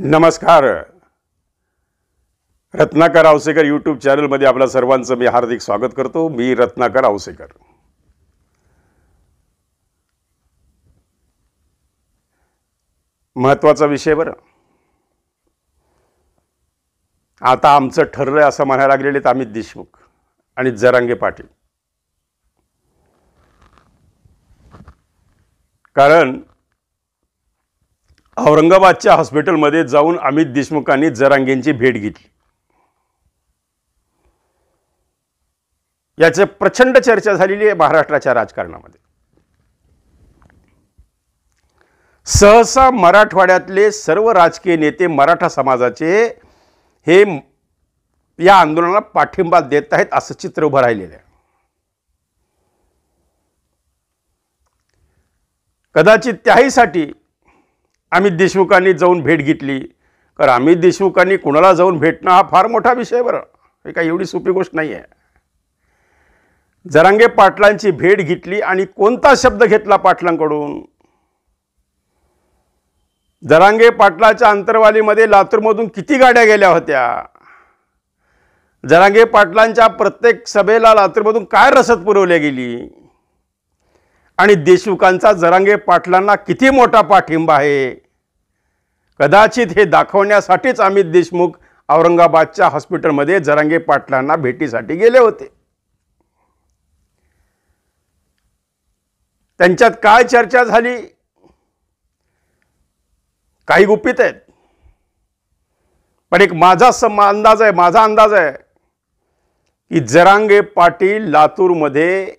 नमस्कार. रत्नाकर औसेकर यूट्यूब चॅनलमध्ये आपल्या सर्वांचं मी हार्दिक स्वागत करतो. मी रत्नाकर औसेकर. महत्त्वाचा विषय बरं. आता आमचं ठरलंय असं म्हणायला लागलेले अमित देशमुख आणि जरांगे पाटील. कारण औरंगाबादच्या हॉस्पिटलमध्ये जाऊन अमित देशमुखांनी जरांगेंची भेट घेतली. याचे प्रचंड चर्चा झालेली आहे महाराष्ट्राच्या राजकारणामध्ये. सहसा मराठवाड्यातले सर्व राजकीय नेते मराठा समाजाचे हे या आंदोलनाला पाठिंबा देत आहेत असं चित्र उभं राहिलेलं आहे. कदाचित त्याहीसाठी अमित देशमुखांनी जाऊन भेट घेतली. कारण अमित देशमुखांनी कुणाला जाऊन भेटणं हा फार मोठा विषय बरं. हे काही एवढी सोपी गोष्ट नाही आहे. जरांगे पाटलांची भेट घेतली आणि कोणता शब्द घेतला पाटलांकडून. जरांगे पाटलाच्या अंतरवालीमध्ये लातूरमधून किती गाड्या गेल्या होत्या. जरांगे पाटलांच्या प्रत्येक सभेला लातूरमधून काय रसद पुरवली गेली आणि देशमुखांचा जरांगे पाटलांना किती मोठा पाठिंबा आहे. कदाचित हे दाखवण्यासाठीच अमित देशमुख औरंगाबादच्या हॉस्पिटलमध्ये जरांगे पाटलांना भेटीसाठी गेले होते. त्यांच्यात काय चर्चा झाली काही गुपित आहेत. पण एक माझा अंदाज आहे की जरांगे पाटील लातूरमध्ये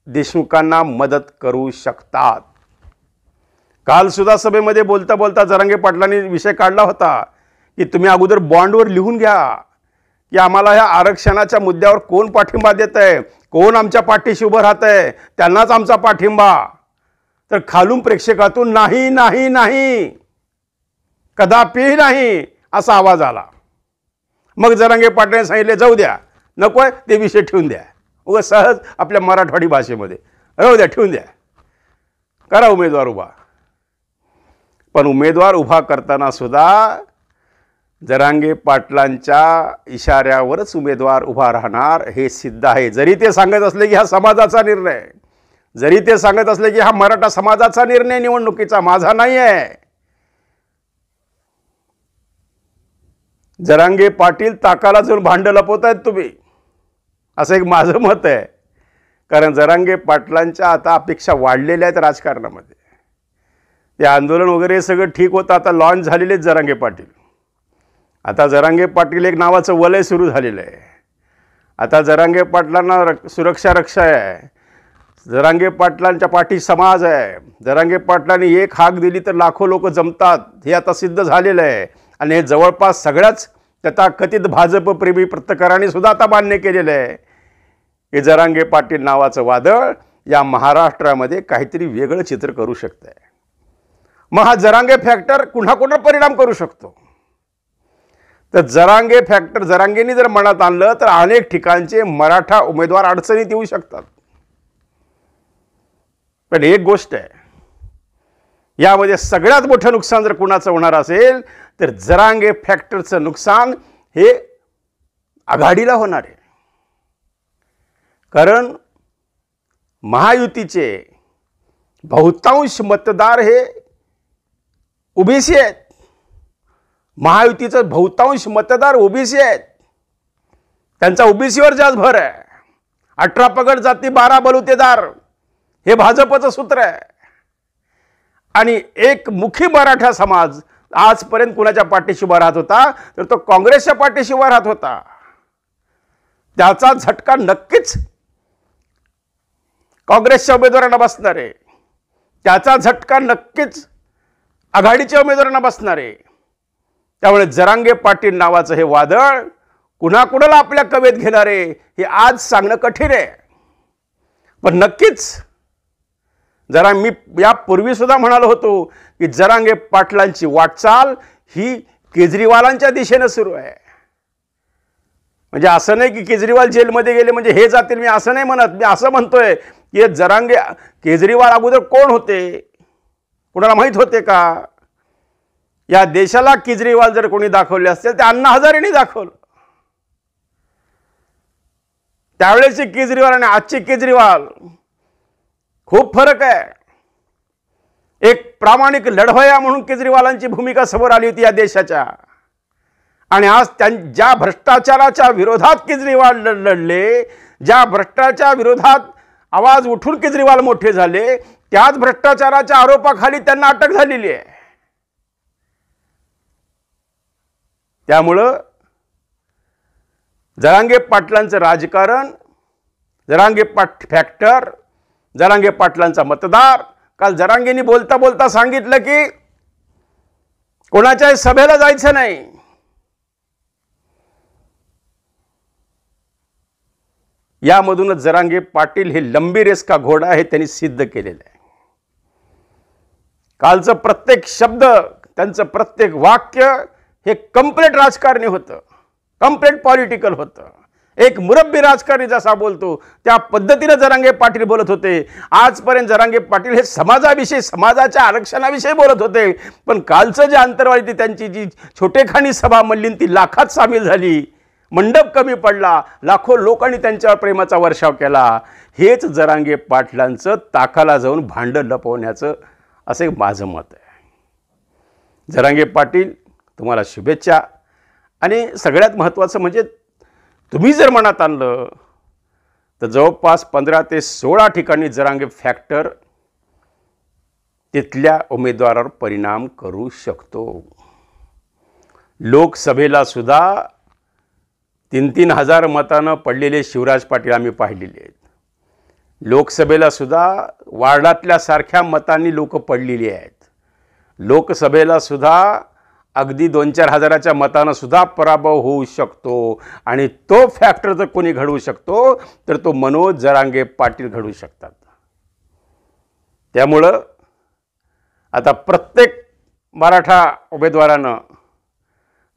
देशमुखांना मदत करू शकतात. काल सुद्धा सभेमध्ये बोलता बोलता जरांगे पाटलांनी विषय काढला होता की तुम्ही अगोदर बॉन्डवर लिहून घ्या की आम्हाला ह्या आरक्षणाच्या मुद्द्यावर कोण पाठिंबा देत आहे, कोण आमच्या पाठीशी उभं राहत आहे, त्यांनाच आमचा पाठिंबा. तर खालून प्रेक्षकातून नाही नाही नाही कदापि नाही असा आवाज आला. मग जरांगे पाटलांनी सांगितले जाऊ द्या, नकोय ते विषय ठेवून द्या. उगा सहज आपल्या मराठवाडी भाषेमध्ये राहू द्या, ठेवून द्या, करा उमेदवार उभा. पण उमेदवार उभा करताना सुद्धा जरांगे पाटलांच्या इशाऱ्यावरच उमेदवार उभा राहणार हे सिद्ध आहे. जरी ते सांगत असले की हा समाजाचा निर्णय, जरी ते सांगत असले की हा मराठा समाजाचा निर्णय निवडणुकीचा, माझा नाही आहे. जरांगे पाटील ताकाला जाऊन भांड लपवत आहेत तुम्ही, असं एक माझं मत आहे. कारण जरांगे पाटलांच्या आता अपेक्षा वाढलेल्या आहेत राजकारणामध्ये. ते आंदोलन वगैरे सगळं ठीक होतं, आता लॉन्च झालेले आहेत जरांगे पाटील. आता जरांगे पाटील एक नावाचं वलय सुरू झालेलं आहे. आता जरांगे पाटलांना सुरक्षा रक्षा आहे. जरांगे पाटलांच्या पाठी समाज आहे. जरांगे पाटलांनी एक हाक दिली तर लाखो लोक जमतात, हे आता सिद्ध झालेलं आहे. आणि हे जवळपास सगळ्याच तथाकथित भाजपप्रेमी पत्रकारांनी सुद्धा आता मान्य केलेलं आहे की जरांगे पाटील नावाचं वादळ या महाराष्ट्रामध्ये काहीतरी वेगळं चित्र करू शकतं आहे. मग हा जरांगे फॅक्टर कुणा परिणाम करू शकतो. तर जरांगे फॅक्टर जरांगेंनी जर मनात आणलं तर अनेक ठिकाणचे मराठा उमेदवार अडचणीत येऊ शकतात. पण एक गोष्ट आहे, यामध्ये सगळ्यात मोठं नुकसान जर कुणाचं होणार असेल तर जरांगे फॅक्टरचं नुकसान हे आघाडीला होणार आहे. कारण महायुतीचे बहुतांश मतदार हे ओबीसी आहेत. महायुतीचं बहुतांश मतदार ओबीसी आहेत. त्यांचा ओबीसीवर जास्त भर आहे. 18 पगड जाती 12 बलुतेदार हे भाजपचं सूत्र आहे. आणि एक मुखी मराठा समाज आजपर्यंत कुणाच्या पाठीशी उभा राहत होता तर तो काँग्रेसच्या पाठीशी उभा राहत होता. त्याचा झटका नक्कीच काँग्रेसच्या उमेदवारांना बसणार आहे. त्याचा झटका नक्कीच आघाडीच्या उमेदवारांना बसणार आहे. त्यामुळे जरांगे पाटील नावाचं हे वादळ कुणाकुणाला आपल्या कवेत घेणार आहे हे आज सांगणं कठीण आहे. पण नक्कीच मी यापूर्वी सुद्धा म्हणालो होतो की जरांगे पाटलांची वाटचाल ही केजरीवालांच्या दिशेने सुरू आहे. म्हणजे असं नाही की केजरीवाल जेलमध्ये गेले म्हणजे हे जातील, मी असं नाही म्हणत. मी असं म्हणतोय की केजरीवाल अगोदर कोण होते, कुणाला माहीत होते का? या देशाला केजरीवाल जर कोणी दाखवले असतील ते अण्णा हजारेंनी दाखवलं. त्यावेळेची केजरीवाल आणि आजची केजरीवाल खूप फरक आहे. एक प्रामाणिक लढवय्या म्हणून केजरीवालांची भूमिका समोर आली होती या देशाच्या, आणि आज ज्या भ्रष्टाचाराच्या विरोधात केजरीवाल लढले, ज्या भ्रष्टाचाराच्या विरोधात आवाज उठून केजरीवाल मोठे झाले, त्याच भ्रष्टाचाराच्या आरोपाखाली त्यांना अटक झालेली आहे. त्यामुळं जरांगे पाटलांचं राजकारण, जरांगे फॅक्टर, जरांगे पाटलांचा मतदार. काल जरांगेंनी बोलता बोलता सांगितलं की कोणाच्याही सभेला जायचं नाही. यामधूनच जरांगे पाटील हे लंबी रेस का घोडा हे त्यांनी सिद्ध केलेलं आहे. कालचं प्रत्येक शब्द, त्यांचं प्रत्येक वाक्य हे कंप्लीट राजकारणी होतं, कंप्लीट पॉलिटिकल होतं. एक मुरब्बी राजकारणी जसा बोलतो त्या पद्धतीने जरांगे पाटील बोलत होते. आजपर्यंत जरांगे पाटील हे समाजाविषयी, समाजाच्या आरक्षणाविषयी बोलत होते, पण कालचं जे अंतर्वादी त्यांची जी छोटेखानी सभा म्हणली ती लाखात सामील झाली. मंडप कमी पडला, लाखो लोकांनी त्यांच्यावर प्रेमाचा वर्षाव केला. हेच जरांगे पाटलांचं ताकाला जाऊन भांडं लपवण्याचं असे माझं मत आहे. जरांगे पाटील, तुम्हाला शुभेच्छा. आणि सगळ्यात महत्त्वाचं म्हणजे तुम्ही जर मनात आणलं तर जवळपास 15 ते 16 ठिकाणी जरांगे फॅक्टर तिथल्या उमेदवारावर परिणाम करू शकतो. लोकसभेला सुद्धा 3-3 हजार मतानं पडलेले शिवराज पाटील आम्ही पाहिलेले आहेत. लोकसभेला सुद्धा वार्डातल्या सारख्या मतांनी लोक पडलेली आहेत. लोकसभेला सुद्धा अगदी 2-4 हजाराच्या मतानं सुद्धा पराभव होऊ शकतो. आणि तो फॅक्टर जर कोणी घडवू शकतो तर तो मनोज जरांगे पाटील घडवू शकतात. त्यामुळं आता प्रत्येक मराठा उमेदवारानं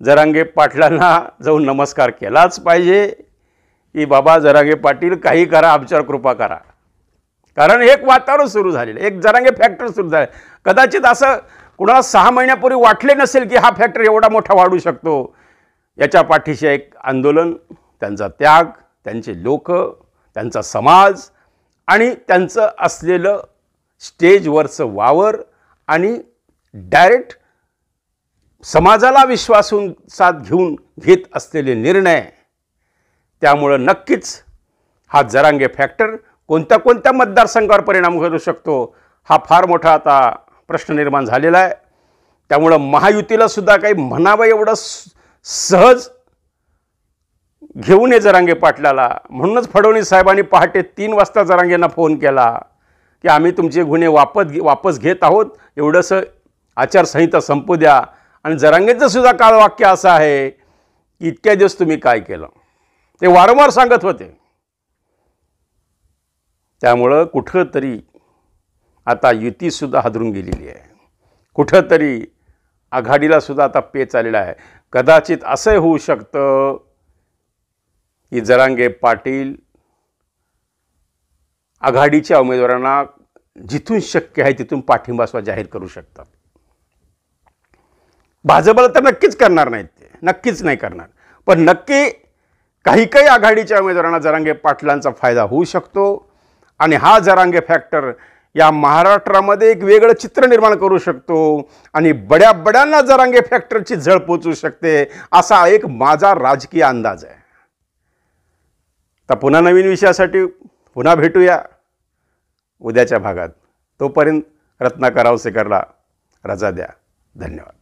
जरांगे पाटलांना जाऊन नमस्कार केलाच पाहिजे की बाबा जरांगे पाटील काही करा, आमच्यावर कृपा करा. कारण एक वातावरण सुरू झालेलं, एक जरांगे फॅक्टर सुरू झालं. कदाचित असं कुणाला 6 महिन्यापूर्वी वाटले नसेल की हा फॅक्टर एवढा मोठा वाढू शकतो. याच्या पाठीशी एक आंदोलन, त्यांचा त्याग, त्यांचे लोक, त्यांचा समाज आणि त्यांचं असलेलं स्टेजवरचं वावर आणि डायरेक्ट समाजाला विश्वासात घेत असलेले निर्णय. त्यामुळं नक्कीच हा जरांगे फॅक्टर कोणत्या कोणत्या मतदारसंघावर परिणाम करू शकतो हा फार मोठा आता प्रश्न निर्माण झालेला आहे. त्यामुळं महायुतीला सुद्धा काही म्हणावं एवढं सहज घेऊन ये जरांगे पाटलाला. म्हणूनच फडणवीस साहेबांनी पहाटे 3 वाजता जरांगेंना फोन केला की आम्ही तुमचे गुन्हे वापस घेत आहोत, एवढंसं आचारसंहिता संपू द्या. आणि जरांगेंचं सुद्धा काल वाक्य असं आहे की इतक्या दिवस तुम्ही काय केलं, ते वारंवार सांगत होते. त्यामुळं कुठंतरी आता युतीसुद्धा हादरून गेलेली आहे, कुठंतरी आघाडीला सुद्धा आता पेच आलेला आहे. कदाचित असं होऊ शकतं की जरांगे पाटील आघाडीच्या उमेदवारांना जिथून शक्य आहे तिथून पाठिंबा जाहीर करू शकतात. भाजपला तर नक्कीच करणार नाहीत, ते नक्कीच नाही करणार. पण नक्की काही आघाडीच्या उमेदवारांना जरांगे पाटलांचा फायदा होऊ शकतो. आणि हा जरांगे फॅक्टर या महाराष्ट्रामध्ये एक वेगळं चित्र निर्माण करू शकतो आणि बड्यांना जरांगे फॅक्टरची झळ पोचू शकते, असा एक माझा राजकीय अंदाज आहे. तर पुन्हा नवीन विषयासाठी पुन्हा भेटूया उद्याच्या भागात. तोपर्यंत रत्नाकर औसेकरला रजा द्या. धन्यवाद.